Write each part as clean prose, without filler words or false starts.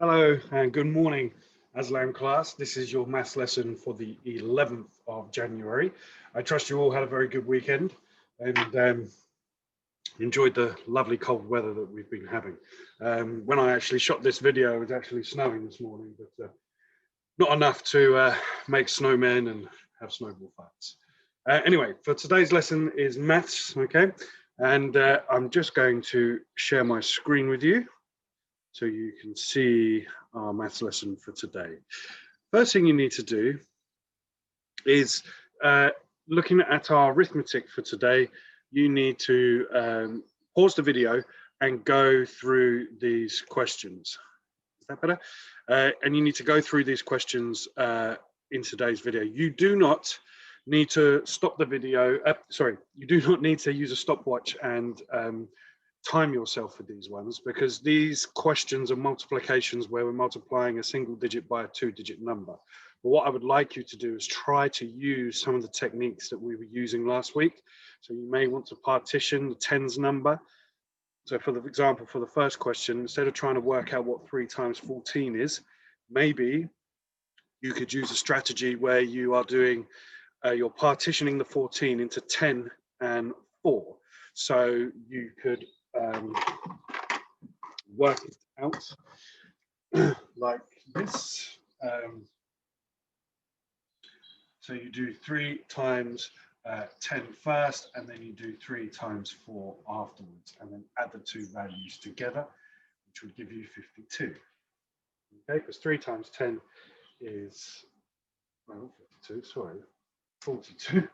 Hello and good morning, Aslam class. This is your maths lesson for the 11th of January. I trust you all had a very good weekend and enjoyed the lovely cold weather that we've been having. When I actually shot this video, it was actually snowing this morning, but not enough to make snowmen and have snowball fights. Anyway, for today's lesson is maths, okay? And I'm just going to share my screen with you, so you can see our maths lesson for today. First thing you need to do is, looking at our arithmetic for today, you need to pause the video and go through these questions. Is that better? And you need to go through these questions in today's video. You do not need to stop the video. You do not need to use a stopwatch and time yourself for these ones, because these questions are multiplications where we're multiplying a single digit by a two-digit number. But what I would like you to do is try to use some of the techniques that we were using last week. So you may want to partition the tens number. So for the example, for the first question, instead of trying to work out what 3 times 14 is, maybe you could use a strategy where you are doing, you're partitioning the 14 into 10 and 4. So you could work it out like this. So you do 3 times 10 first, and then you do 3 times 4 afterwards, and then add the two values together, which would give you 52. Okay, because 3 times 10 is, well, 52, sorry, 42.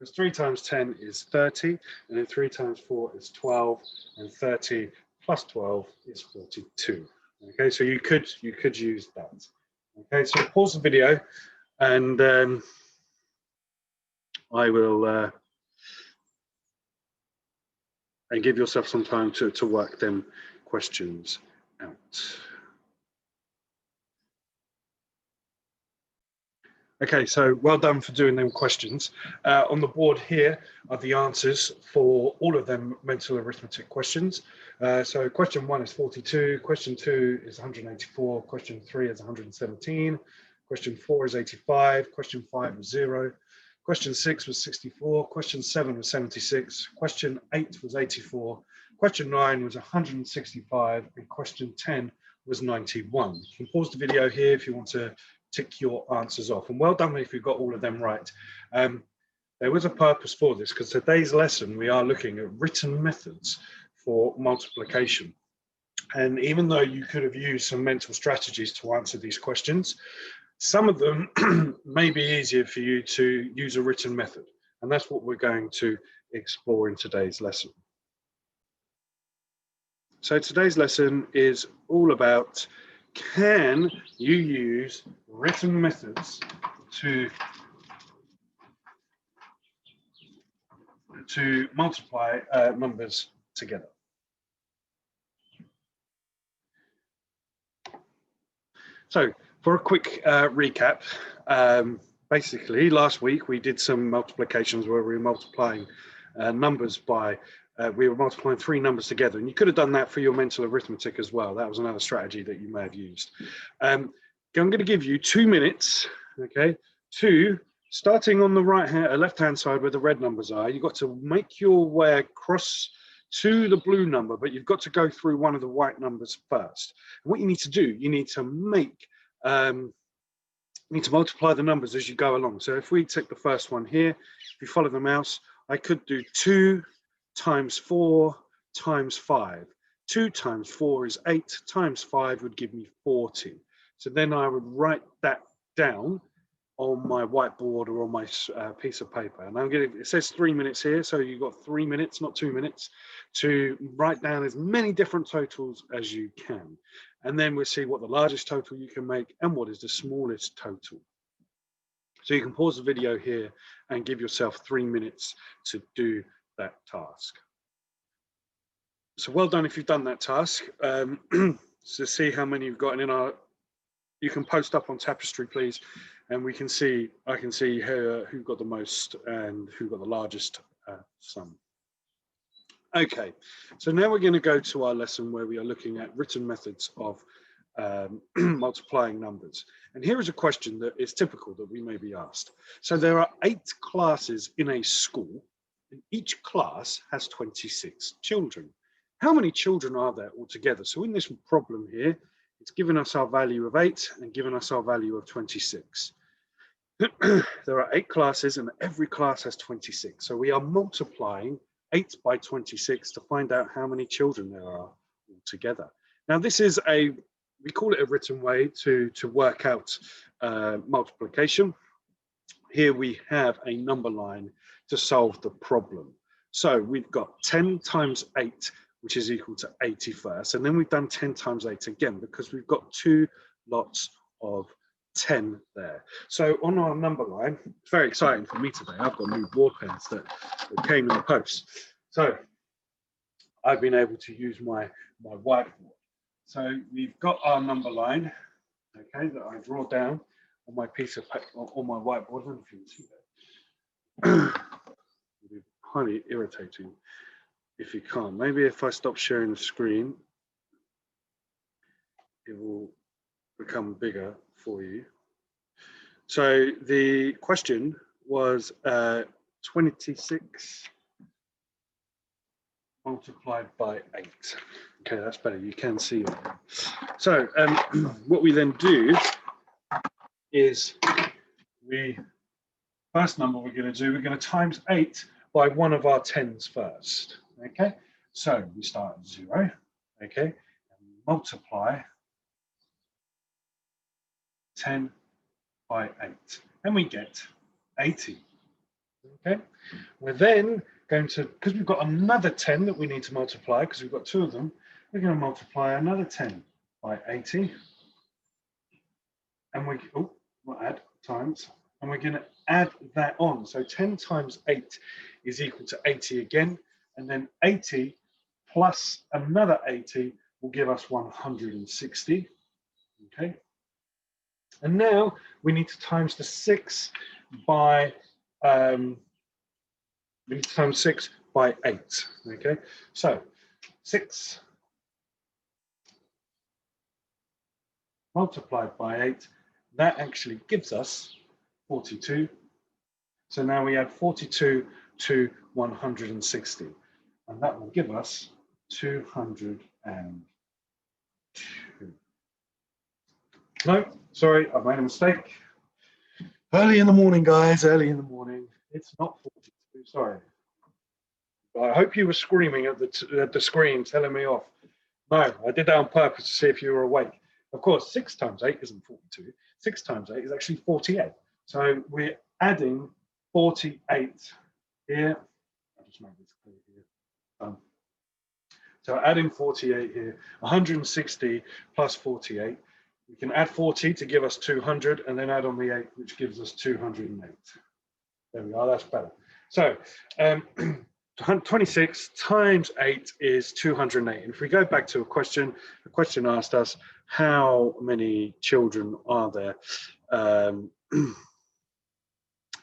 Because 3 times 10 is 30, and then 3 times 4 is 12, and 30 plus 12 is 42. Okay, so you could use that. Okay, so pause the video, and I will and give yourself some time to work them questions out. Okay, so well done for doing them questions. On the board here are the answers for all of them mental arithmetic questions. So question 1 is 42, question 2 is 184, question 3 is 117, question 4 is 85, question 5 was 0, question 6 was 64, question 7 was 76, question 8 was 84, question 9 was 165, and question 10 was 91. You can pause the video here if you want to tick your answers off, and well done if you got all of them right. There was a purpose for this, because today's lesson we are looking at written methods for multiplication, and even though you could have used some mental strategies to answer these questions, some of them may be easier for you to use a written method, and that's what we're going to explore in today's lesson. So today's lesson is all about, can you use written methods to multiply numbers together? So for a quick recap, basically last week we did some multiplications where we were multiplying numbers by, we were multiplying 3 numbers together, and you could have done that for your mental arithmetic as well. That was another strategy that you may have used. I'm going to give you 2 minutes, okay, starting on the left-hand side where the red numbers are. You've got to make your way across to the blue number, but you've got to go through one of the white numbers first. And what you need to do, you need to multiply the numbers as you go along. So if we take the first one here, if you follow the mouse, I could do 2 times 4 times 5. 2 times 4 is 8, times 5 would give me 40. So then I would write that down on my whiteboard or on my piece of paper. And it says 3 minutes here, so you've got 3 minutes, not 2 minutes, to write down as many different totals as you can. And then we'll see what the largest total you can make and what is the smallest total. So you can pause the video here and give yourself 3 minutes to do that task. So well done if you've done that task. So see how many you've got in you can post up on Tapestry, please, and I can see who got the most and who got the largest sum. Okay, so now we're going to go to our lesson where we are looking at written methods of multiplying numbers. And here is a question that is typical that we may be asked. So there are 8 classes in a school, and each class has 26 children. How many children are there altogether? So in this problem here, it's given us our value of 8 and given us our value of 26. There are 8 classes and every class has 26. So we are multiplying 8 by 26 to find out how many children there are altogether. Now this is we call it a written way to work out multiplication. Here we have a number line to solve the problem. So we've got 10 times 8, which is equal to 80 first, and then we've done 10 times 8 again because we've got 2 lots of 10 there. So on our number line, it's very exciting for me today. I've got new board pens that came in the post. So I've been able to use my whiteboard. So we've got our number line, okay, that I draw down on my piece of paper, on my whiteboard. I don't know if you can see that. It'll be highly irritating if you can't. Maybe if I stop sharing the screen, it will become bigger for you. So the question was 26 multiplied by 8. Okay, that's better. You can see it. So what we then do is first number we're going to times 8 by one of our 10s first. Okay, so we start at 0. Okay, and multiply 10 by 8, and we get 80. Okay, we're then going to, because we've got another 10 that we need to multiply, because we've got 2 of them, we're going to multiply another 10 by 80, and we'll add times, and we're going to add that on. So 10 times 8 is equal to 80 again, and then 80 plus another 80 will give us 160. Okay, and now we need to times the 6 by we need to times 6 by 8. Okay, so 6 multiplied by 8, that actually gives us 42. So now we add 42 to 160, and that will give us 202. No, sorry, I've made a mistake. Early in the morning, guys, early in the morning. It's not 42, sorry. I hope you were screaming at the screen telling me off. No, I did that on purpose to see if you were awake. Of course, 6 times 8 isn't 42. 6 times 8 is actually 48. So we're adding 48 here. I'll just make this clear here. So adding 48 here, 160 plus 48. We can add 40 to give us 200, and then add on the 8, which gives us 208. There we are, that's better. So 26 times 8 is 208. And if we go back to a question, the question asked us, how many children are there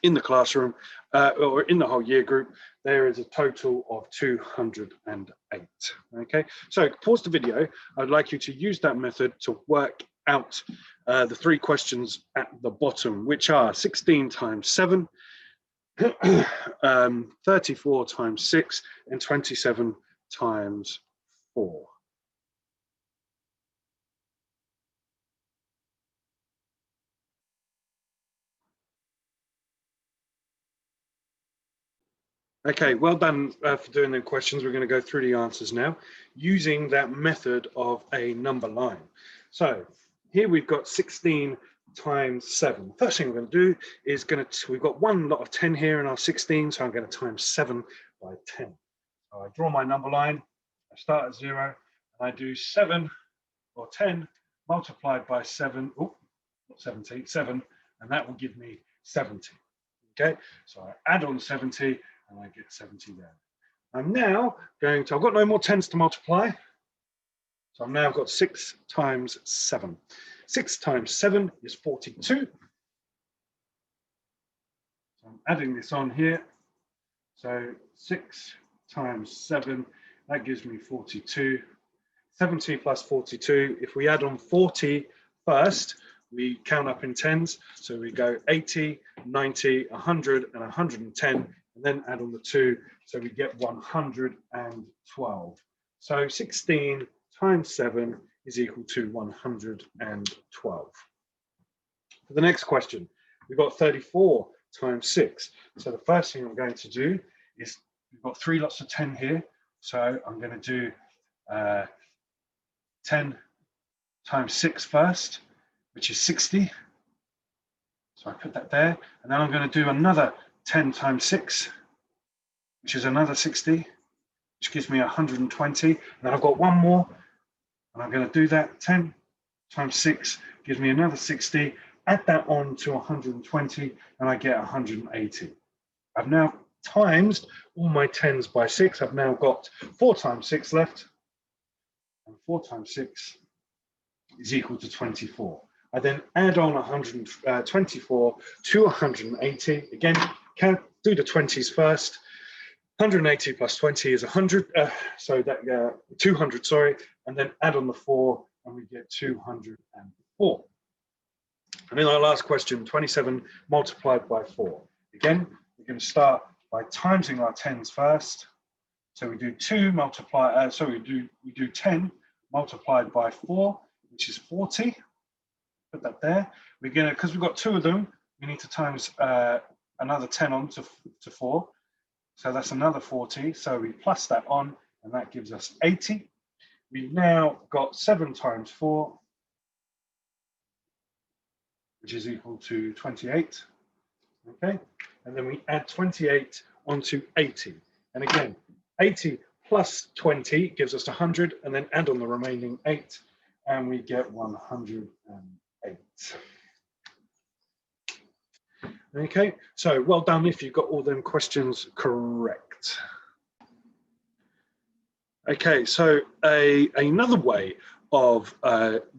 in the classroom or in the whole year group? There is a total of 208. Okay, so pause the video. I'd like you to use that method to work out the 3 questions at the bottom, which are 16 times 7, 34 times 6, and 27 times 4. Okay, well done for doing the questions. We're going to go through the answers now using that method of a number line. So here we've got 16 times 7. First thing we're going to do is we've got one lot of 10 here in our 16, so I'm going to times 7 by 10. So I draw my number line, I start at 0, and I do 7 or 10 multiplied by 7, oh, not 70, 7, and that will give me 70. Okay, so I add on 70, and I get 70 there. I'm now going to, I've got no more 10s to multiply, so I've now got 6 times 7. 6 times 7 is 42. So I'm adding this on here. So 6 times 7 That gives me 42. 70 plus 42. If we add on 40 first, we count up in tens. So we go 80, 90, 100, and 110, and then add on the 2. So we get 112. So 16 times 7 is equal to 112. For the next question, we've got 34 times 6. So the first thing I'm going to do is, we've got 3 lots of 10 here. So I'm going to do 10 times 6 first, which is 60. So I put that there. And then I'm going to do another 10 times 6, which is another 60, which gives me 120. And then I've got one more, and I'm going to do that. 10 times 6 gives me another 60. Add that on to 120, and I get 180. I've now times all my 10s by 6. I've now got 4 times 6 left. And 4 times 6 is equal to 24. I then add on 124 to 180. Again, can do the 20s first. 180 plus 20 is 100. So that 200, sorry, and then add on the 4, and we get 204. And in our last question, 27 multiplied by 4. Again, we're going to start by timesing our 10s first. So we do 2 multiply. We do 10 multiplied by 4, which is 40. Put that there. We're going to, because we've got 2 of them, we need to times another 10 on to 4. So that's another 40. So we plus that on, and that gives us 80. We've now got 7 times 4, which is equal to 28. Okay, and then we add 28 onto 80. And again, 80 plus 20 gives us 100, and then add on the remaining 8, and we get 108. Okay, so well done if you've got all them questions correct. Okay, so another way of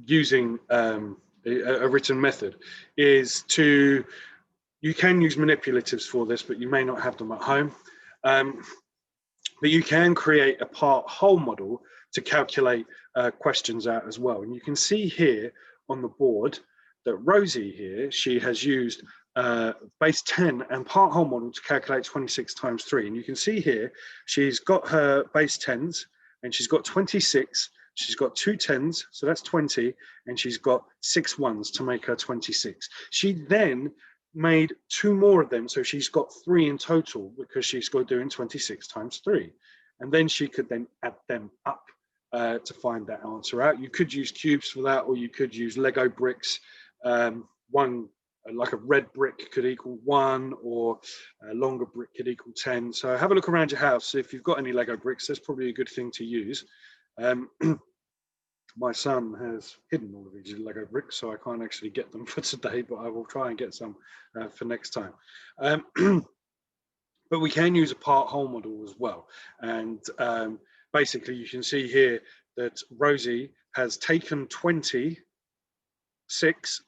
using a written method is to, you can use manipulatives for this, but you may not have them at home. But you can create a part-whole model to calculate questions out as well. And you can see here on the board that Rosie here, she has used base 10 and part-whole model to calculate 26 times 3. And you can see here, she's got her base 10s, and she's got 26, she's got 2 10s, so that's 20, and she's got 6 1s to make her 26. She then made 2 more of them, so she's got 3 in total because she's got doing 26 times 3. And then she could then add them up to find that answer out. You could use cubes for that, or you could use Lego bricks. One, like a red brick could equal 1, or a longer brick could equal 10. So have a look around your house. If you've got any Lego bricks, that's probably a good thing to use. My son has hidden all of these Lego bricks, so I can't actually get them for today, but I will try and get some for next time. But we can use a part-whole model as well. And basically, you can see here that Rosie has taken 26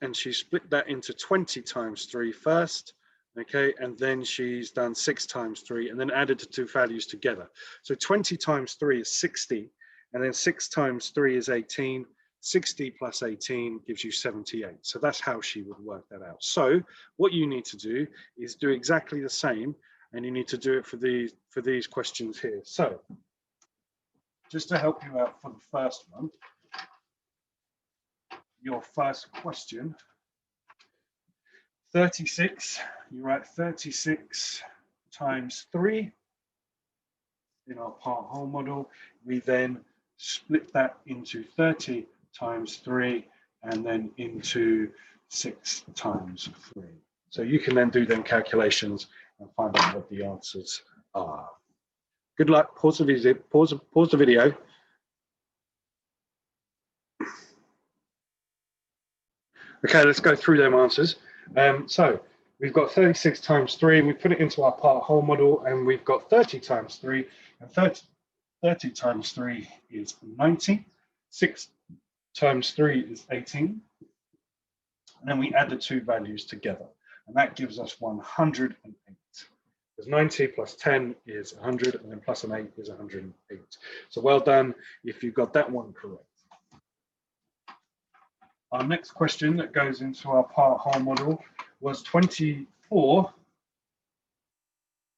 and she split that into 20 times 3 first. Okay, and then she's done 6 times 3 and then added the 2 values together. So 20 times 3 is 60. And then 6 times 3 is 18. 60 plus 18 gives you 78. So that's how she would work that out. So what you need to do is do exactly the same, and you need to do it for these questions here. So just to help you out for the first one, your first question, 36, you write 36 times 3 in our part-whole model. We then split that into 30 times 3 and then into 6 times 3. So you can then do them calculations and find out what the answers are. Good luck. Pause the video. Okay, let's go through them answers. So we've got 36 times 3, we put it into our part-whole model, and we've got 30 times 3, and 30 times 3 is 90. 6 times 3 is 18. And then we add the 2 values together, and that gives us 108. Because 90 plus 10 is 100, and then plus an 8 is 108. So well done if you got that one correct. Our next question that goes into our part-whole model was 24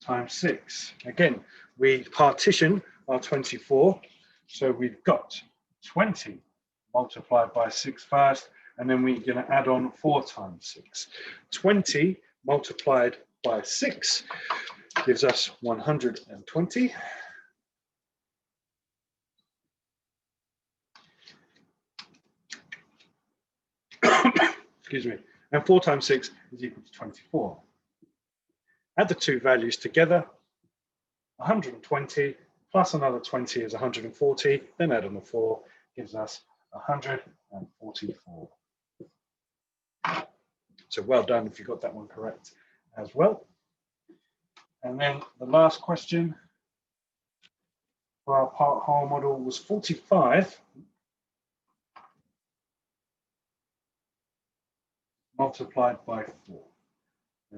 times 6. Again, we partition our 24. So we've got 20 multiplied by 6 first, and then we're going to add on 4 times 6. 20 multiplied by 6 gives us 120. Excuse me. And 4 times 6 is equal to 24. Add the two values together. 120 plus another 20 is 140. Then add on the 4 gives us 144. So well done if you got that one correct as well. And then the last question for our part-whole model was 45 multiplied by 4.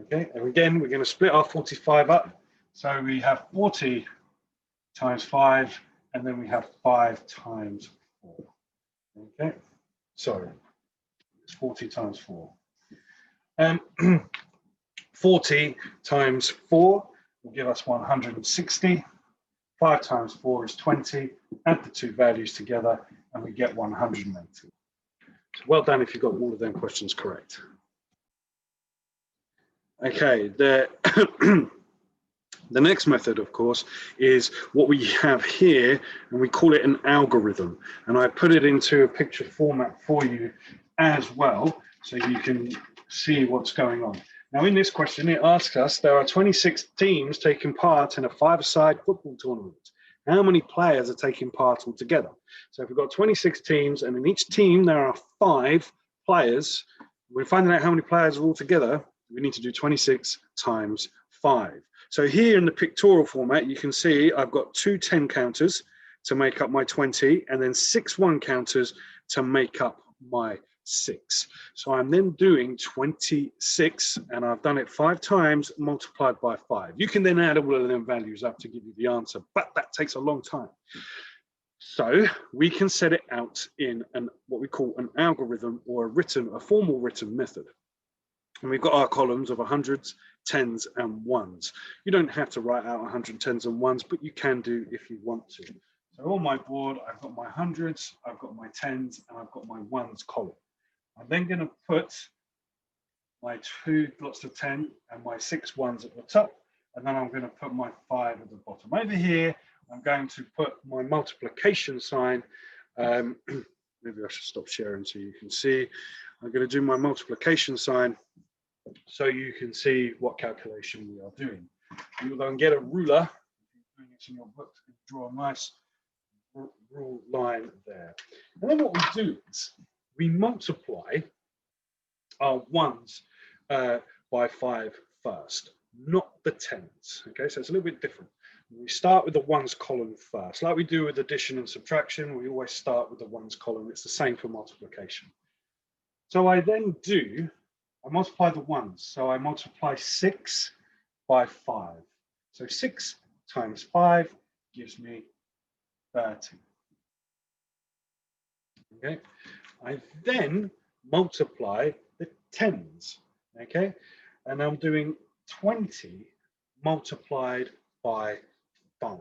Okay, and again, we're going to split our 45 up. So we have 40 times 5, and then we have 5 times 4. Okay, sorry, it's 40 times 4. 40 times 4 will give us 160. 5 times 4 is 20. Add the two values together, and we get 180. So well done if you got all of them questions correct. Okay, the next method, of course, is what we have here, and we call it an algorithm. And I put it into a picture format for you as well, so you can see what's going on. Now, in this question, it asks us, there are 26 teams taking part in a 5-a-side football tournament. How many players are taking part altogether? So if we've got 26 teams, and in each team there are 5 players, we're finding out how many players are altogether. We need to do 26 times 5. So here in the pictorial format, you can see I've got 2 10 counters to make up my 20, and then 6 1 counters to make up my 6. So I'm then doing 26, and I've done it 5 times multiplied by 5. You can then add all of them values up to give you the answer, but that takes a long time. So we can set it out in what we call an algorithm, or a formal written method. And we've got our columns of 100s, 10s, and 1s. You don't have to write out 110s and 1s, but you can do if you want to. So on my board, I've got my 100s, I've got my 10s, and I've got my 1s column. I'm then going to put my 2 lots of 10 and my 6 1s at the top, and then I'm going to put my 5 at the bottom. Over here, I'm going to put my multiplication sign. Maybe I should stop sharing so you can see. I'm going to do my multiplication sign so you can see what calculation we are doing. You will then get a ruler. If you're doing it in your book, draw a nice rule line there. And then what we do is we multiply our 1s by 5 first, not the 10s. Okay, so it's a little bit different. We start with the 1s column first. Like we do with addition and subtraction, we always start with the 1s column. It's the same for multiplication. So I then I multiply the 1s. So I multiply 6 by 5. So 6 times 5 gives me 30. Okay. I then multiply the 10s. Okay. And I'm doing 20 multiplied by 5.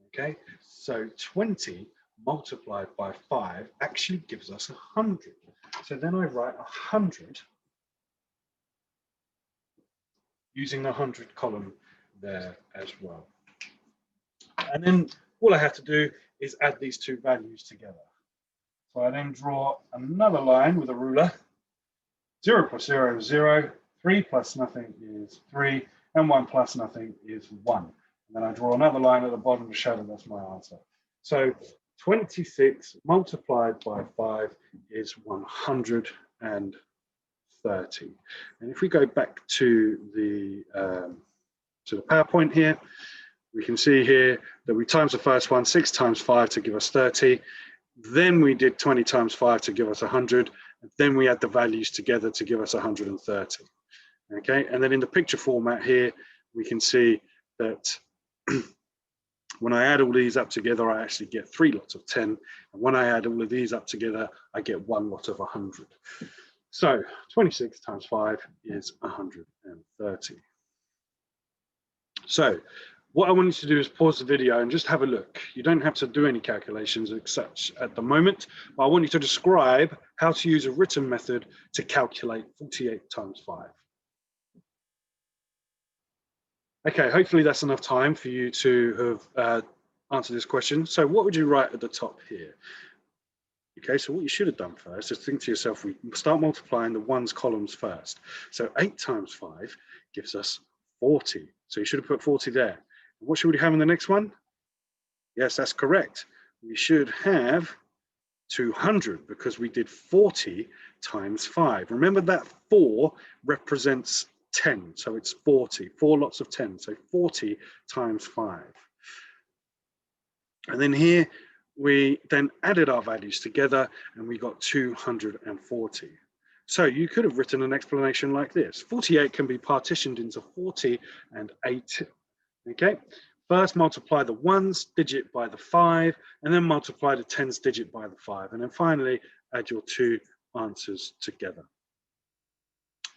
Okay. So 20 multiplied by 5 actually gives us 100. So then I write 100 using the 100 column there as well. And then all I have to do is add these two values together. So I then draw another line with a ruler. 0 plus 0 is 0, 3 plus nothing is 3, and 1 plus nothing is 1. And then I draw another line at the bottom to show that that's my answer. So 26 multiplied by 5 is 130. And if we go back to the PowerPoint here, we can see here that we times the first one, 6 times 5 to give us 30. Then we did 20 times 5 to give us 100. And then we add the values together to give us 130. Okay, and then in the picture format here, we can see that when I add all these up together, I actually get 3 lots of 10. And when I add all of these up together, I get 1 lot of 100. So 26 times 5 is 130. So what I want you to do is pause the video and just have a look. You don't have to do any calculations as such at the moment, but I want you to describe how to use a written method to calculate 48 times 5. Okay, hopefully that's enough time for you to have answered this question. So what would you write at the top here? Okay, so what you should have done first is think to yourself, we start multiplying the ones columns first. So 8 times 5 gives us 40. So you should have put 40 there. What should we have in the next one? Yes, that's correct. We should have 200 because we did 40 times 5. Remember that 4 represents 10, so it's 40, 4 lots of 10, so 40 times 5. And then here we then added our values together and we got 240. So you could have written an explanation like this. 48 can be partitioned into 40 and 8. Okay, first multiply the ones digit by the 5, and then multiply the tens digit by the 5, and then finally add your 2 answers together.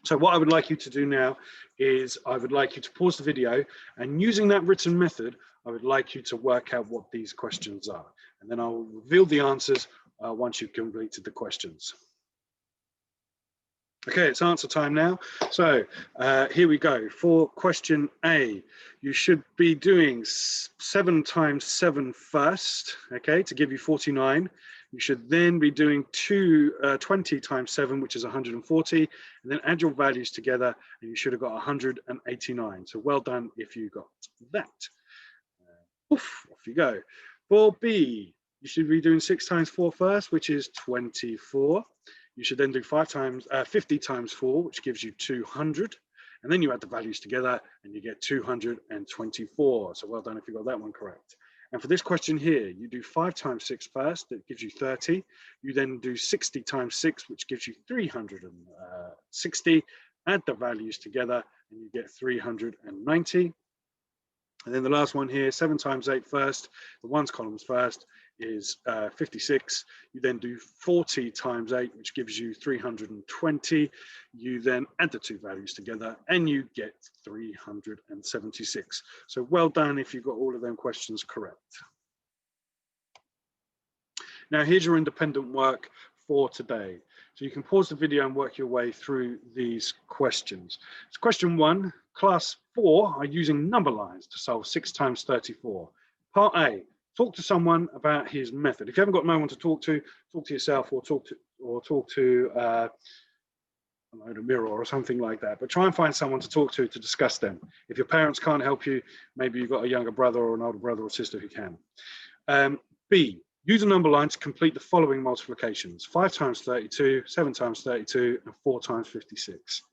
So what I would like you to do now is I would like you to pause the video, and using that written method, I would like you to work out what these questions are, and then I'll reveal the answers once you've completed the questions. Okay, it's answer time now. So here we go. For question A, you should be doing 7 times 7 first, okay, to give you 49. You should then be doing 20 times 7, which is 140, and then add your values together, and you should have got 189. So well done if you got that. Off you go. For B, you should be doing 6 times 4 first, which is 24. You should then do 50 times 4, which gives you 200. And then you add the values together and you get 224. So well done if you got that one correct. And for this question here, you do 5 times 6 first, that gives you 30. You then do 60 times 6, which gives you 360. Add the values together and you get 390. And then the last one here, 7 times 8 first, the ones columns first is 56. You then do 40 times 8, which gives you 320. You then add the 2 values together and you get 376. So well done if you got all of them questions correct. Now here's your independent work for today. So you can pause the video and work your way through these questions. So question 1, class 4 are using number lines to solve 6 times 34. Part A, talk to someone about his method. If you haven't got no one to talk to yourself or talk to a mirror or something like that. But try and find someone to talk to discuss them. If your parents can't help you, maybe you've got a younger brother or an older brother or sister who can. B, use a number line to complete the following multiplications: 5 times 32, 7 times 32, and 4 times 56.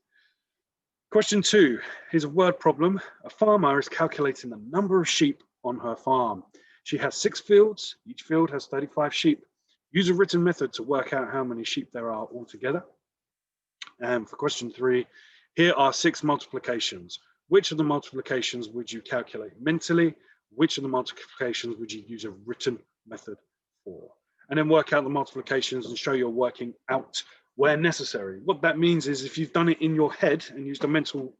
Question 2, here's a word problem. A farmer is calculating the number of sheep on her farm. She has 6 fields. Each field has 35 sheep. Use a written method to work out how many sheep there are altogether. And for question 3, here are 6 multiplications. Which of the multiplications would you calculate mentally? Which of the multiplications would you use a written method for? And then work out the multiplications and show you're working out where necessary. What that means is if you've done it in your head and used a mental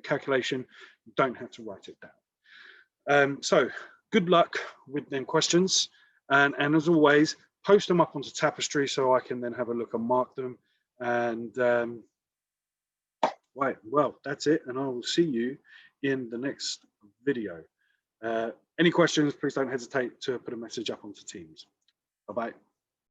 calculation, you don't have to write it down. So good luck with them questions. And as always, post them up onto Tapestry so I can then have a look and mark them. And right, well, that's it. And I will see you in the next video. Any questions, please don't hesitate to put a message up onto Teams. Bye-bye.